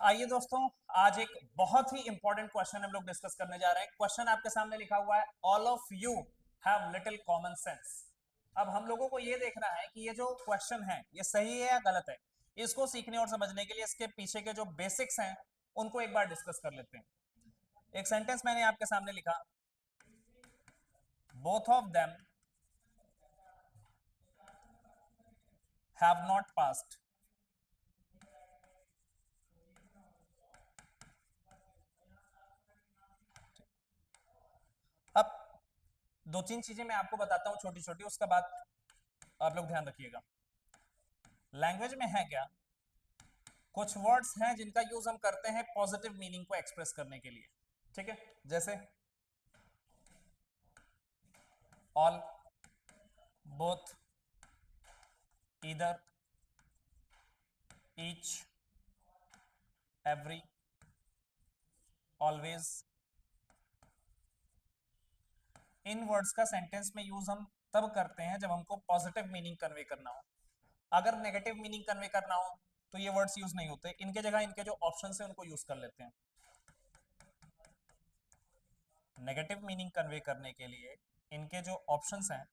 आइए दोस्तों, आज एक बहुत ही इंपॉर्टेंट क्वेश्चन हम लोग डिस्कस करने जा रहे हैं। क्वेश्चन आपके सामने लिखा हुआ है, all of you have little common sense. अब हम लोगों को ये देखना है कि ये जो क्वेश्चन है ये सही है या गलत है। इसको सीखने और समझने के लिए इसके पीछे के जो बेसिक्स हैं उनको एक बार डिस्कस कर लेते हैं। एक सेंटेंस मैंने आपके सामने लिखा, both of them have not passed. अब दो तीन चीजें मैं आपको बताता हूं छोटी छोटी, उसका बाद आप लोग ध्यान रखिएगा। लैंग्वेज में है क्या, कुछ वर्ड्स हैं जिनका यूज हम करते हैं पॉजिटिव मीनिंग को एक्सप्रेस करने के लिए। ठीक है, जैसे all, both, either, each, every, always. इन वर्ड्स का सेंटेंस में यूज हम तब करते हैं जब हमको पॉजिटिव मीनिंग कन्वे करना हो। अगर नेगेटिव मीनिंग कन्वे करना हो तो ये वर्ड्स यूज नहीं होते, इनके जगह इनके जो ऑप्शंस हैं उनको यूज कर लेते हैं। नेगेटिव मीनिंग कन्वे करने के लिए इनके जो ऑप्शंस हैं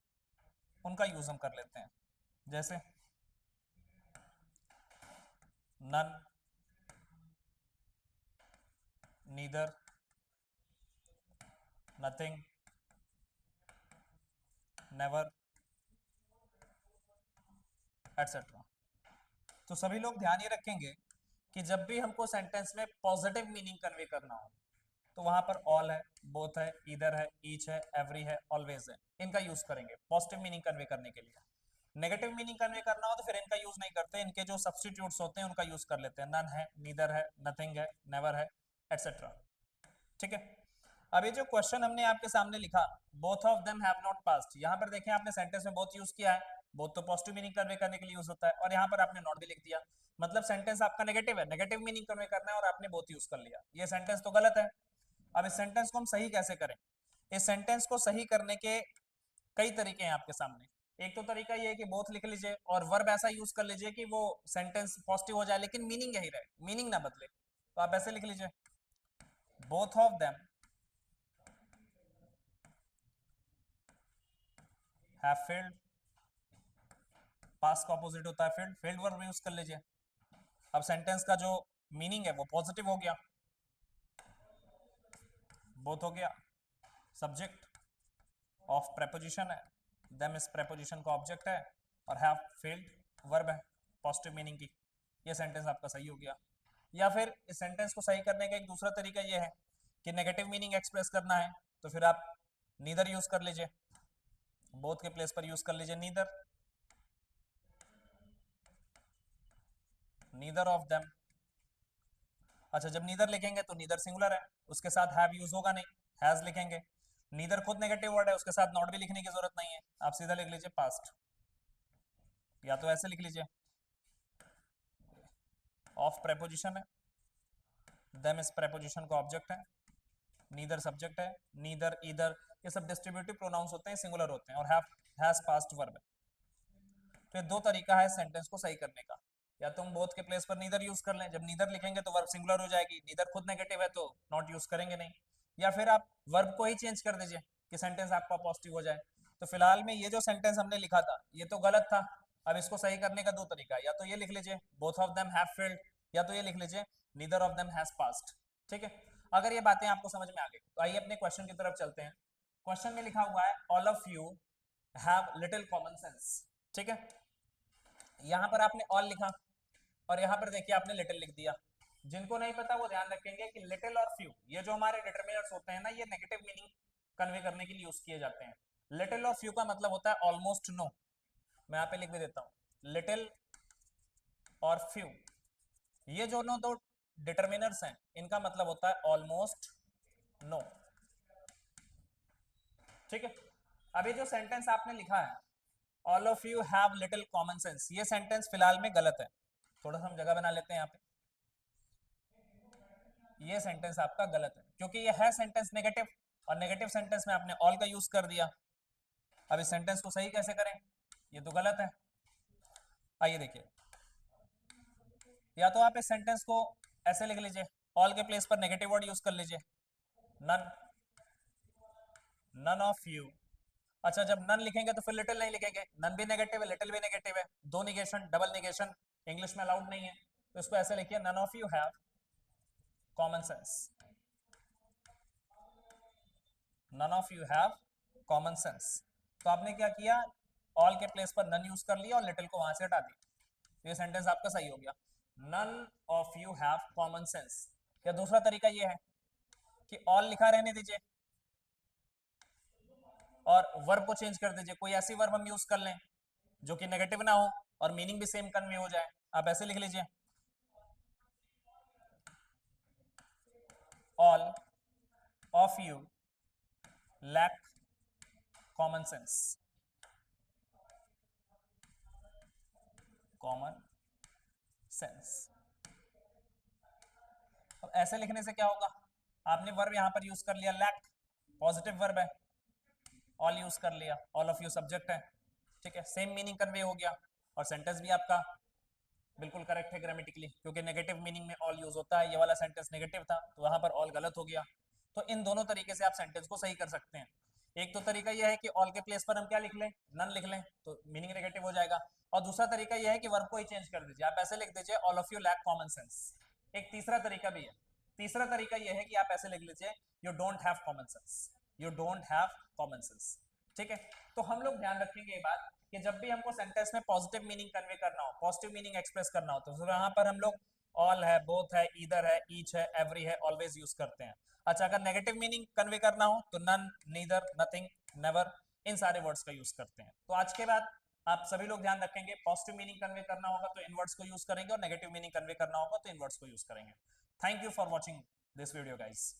उनका यूज हम कर लेते हैं, जैसे none, neither, nothing, never, etcetera. तो सभी लोग ध्यान ये रखेंगे कि जब भी हमको सेंटेंस में पॉजिटिव मीनिंग कन्वे करना हो तो वहां पर ऑल है, बोथ है, ईदर है, ईच है, एवरी है, ऑलवेज है, इनका यूज करेंगे पॉजिटिव मीनिंग कन्वे करने के लिए। नेगेटिव मीनिंग कन्वे करना हो तो फिर इनका यूज नहीं करते, इनके जो सब्सटीट्यूट्स होते हैं उनका यूज कर लेते हैं। नन है, नीदर है, नथिंग है, नेवर है, एटसेट्रा। ठीक है, अब ये जो क्वेश्चन हमने आपके सामने लिखा, both of them have not passed, यहाँ पर देखें आपने सेंटेंस में बोथ यूज किया है। बोथ तो पॉजिटिव मीनिंग कन्वे करने के लिए यूज होता है, और यहाँ पर आपने नॉट भी लिख दिया, मतलब सेंटेंस आपका नेगेटिव है, नेगेटिव मीनिंग कन्वे करना है और आपने बोथ यूज कर लिया। ये सेंटेंस तो गलत है। अब इस सेंटेंस को हम सही कैसे करें? इस सेंटेंस को सही करने के कई तरीके हैं आपके सामने। एक तो तरीका ये है कि बोथ लिख लीजिए और वर्ब ऐसा यूज कर लीजिए कि वो सेंटेंस पॉजिटिव हो जाए लेकिन मीनिंग यही रहे, मीनिंग ना बदले। तो आप ऐसे लिख लीजिए, both of them have failed. Past का ऑपोजिट होता है फेल्ड, फेल्ड वर्ब यूज कर लीजिए। अब सेंटेंस का जो मीनिंग है वो पॉजिटिव हो गया, बोथ हो गया, सब्जेक्ट ऑफ प्रेपोजिशन है, देम इस प्रेपोजिशन का ऑब्जेक्ट है, और हैव फेल्ड वर्ब है पॉजिटिव मीनिंग की। ये सेंटेंस आपका सही हो गया। या फिर इस सेंटेंस को सही करने का एक दूसरा तरीका ये है कि नेगेटिव मीनिंग एक्सप्रेस करना है तो फिर आप नीदर यूज कर लीजिए, बोथ के प्लेस पर यूज कर लीजिए नीदर, नीदर ऑफ देम। अच्छा, जब नीदर लिखेंगे तो नीदर सिंगुलर है, उसके साथ हैव यूज होगा नहीं, हैज लिखेंगे। नीदर खुद नेगेटिव वर्ड है, उसके साथ नॉट भी लिखने की जरूरत नहीं है, आप सीधा लिख लीजिए पास्ट, या तो ऐसे लिख लीजिए, ऑफ प्रेपोजिशन है, देम इस प्रेपोजिशन का ऑब्जेक्ट है, नीदर सब्जेक्ट है, नीदर, ईदर, ये सब डिस्ट्रीब्यूटिव प्रोनाउंस होते हैं, सिंगुलर होते हैं, और हैव हैज पास्ट वर्ब है। तो ये दो तरीका है सेंटेंस को सही करने का। या तो हम बोथ के प्लेस पर नीदर यूज कर लें, जब नीदर लिखेंगे तो वर्ब सिंगुलर हो जाएगी, नीदर खुद नेगेटिव है तो नॉट यूज करेंगे नहीं। या फिर आप वर्ब को ही चेंज कर दीजिए कि सेंटेंस आपका पॉजिटिव हो जाए। तो फिलहाल में ये जो सेंटेंस हमने लिखा था ये तो गलत था। अब इसको सही करने का दो तरीका है, या तो ये लिख लीजिए both of them have failed, या तो ये लिख लीजिए neither of them has passed. ठीक है, अगर ये बातें आपको समझ में आ गई तो आइए अपने क्वेश्चन की तरफ चलते हैं। क्वेश्चन में लिखा हुआ है, all of you have little common sense. ठीक है, यहां पर आपने ऑल लिखा और यहां पर देखिए आपने लिटिल लिख दिया। जिनको नहीं पता वो ध्यान रखेंगे कि लिटिल और फ्यू ये जो हमारे डिटरमिनर्स होते हैं ना, ये नेगेटिव मीनिंग कन्वे करने के लिए यूज किए जाते हैं। लिटिल और फ्यू का मतलब होता है ऑलमोस्ट नो। मैं यहाँ पे लिख भी देता हूं, लिटिल और फ्यू, ये जो दो डिटरमिनर्स हैं इनका मतलब होता है ऑलमोस्ट नो। ठीक है, अभी जो सेंटेंस आपने लिखा है, all of you have little common sense, ये सेंटेंस फिलहाल में गलत है। थोड़ा सा हम जगह बना लेते हैं यहाँ पे, ये सेंटेंस आपका गलत है क्योंकि ये है सेंटेंस नेगेटिव, और नेगेटिव सेंटेंस में आपने ऑल का यूज कर दिया। अब इस सेंटेंस को सही कैसे करें, ये तो गलत है। आइए देखिए, या तो आप इस सेंटेंस को ऐसे लिख लीजिए, ऑल के प्लेस पर नेगेटिव वर्ड यूज कर लीजिए, नन, नन ऑफ यू। अच्छा, जब नन लिखेंगे तो फिर लिटिल नहीं लिखेंगे, नन भी नेगेटिव है लिटिल भी नेगेटिव है, दो निगेशन डबल निगेशन इंग्लिश में अलाउड नहीं है, तो इसको ऐसे लिखिए, none of you have common sense, none of you have common sense. तो आपने क्या किया, ऑल के प्लेस पर नन यूज कर लिया और लिटिल को वहां से हटा दिया, ये सेंटेंस आपका सही हो गया, none of you have common sense. या दूसरा तरीका ये है कि ऑल लिखा रहने दीजिए और वर्ब को चेंज कर दीजिए, कोई ऐसी वर्ब हम यूज कर लें जो कि नेगेटिव ना हो और मीनिंग भी सेम कन्वे हो जाए। आप ऐसे लिख लीजिए, all of you lack common sense, common sense. अब ऐसे लिखने से क्या होगा, आपने वर्ब यहां पर यूज कर लिया लैक, पॉजिटिव वर्ब है, ऑल यूज कर लिया, ऑल ऑफ यू सब्जेक्ट है, ठीक है, सेम मीनिंग कन्वे हो गया और सेंटेंस भी आपका बिल्कुल करेक्ट है ग्रामेटिकली, क्योंकि नेगेटिव मीनिंग में ऑल यूज होता है, ये वाला सेंटेंस नेगेटिव था तो वहां पर ऑल गलत हो गया। तो इन दोनों तरीके से आप सेंटेंस को सही कर सकते हैं। एक तो तरीका यह है कि ऑल के प्लेस पर हम क्या लिख लें, नन लिख लें, तो मीनिंग नेगेटिव हो जाएगा, और दूसरा तरीका यह है कि वर्ब को ही चेंज कर दीजिए, आप ऐसे लिख दीजिए, all of you lack common sense. एक तीसरा तरीका भी है, तीसरा तरीका यह है कि आप ऐसे लिख लीजिए, you don't have common sense, you don't have common sense, ठीक है। तो हम लोग ध्यान रखेंगे ये बात कि जब भी हमको सेंटेंस में पॉजिटिव मीनिंग कन्वे करना हो, पॉजिटिव मीनिंग एक्सप्रेस करना हो, तो यहाँ पर हम लोग ऑल है, बोथ है, ईदर है, ईच है, एवरी है, ऑलवेज यूज करते हैं। अच्छा, अगर नेगेटिव मीनिंग कन्वे करना हो तो नन, नीदर, नथिंग, नेवर, इन सारे वर्ड्स का यूज करते हैं। तो आज के बाद आप सभी लोग ध्यान रखेंगे, पॉजिटिव मीनिंग कन्वे करना होगा तो इन वर्ड्स को यूज करेंगे और नेगेटिव मीनिंग कन्वे करना होगा तो इन वर्ड्स को यूज करेंगे। Thank you for watching this video guys.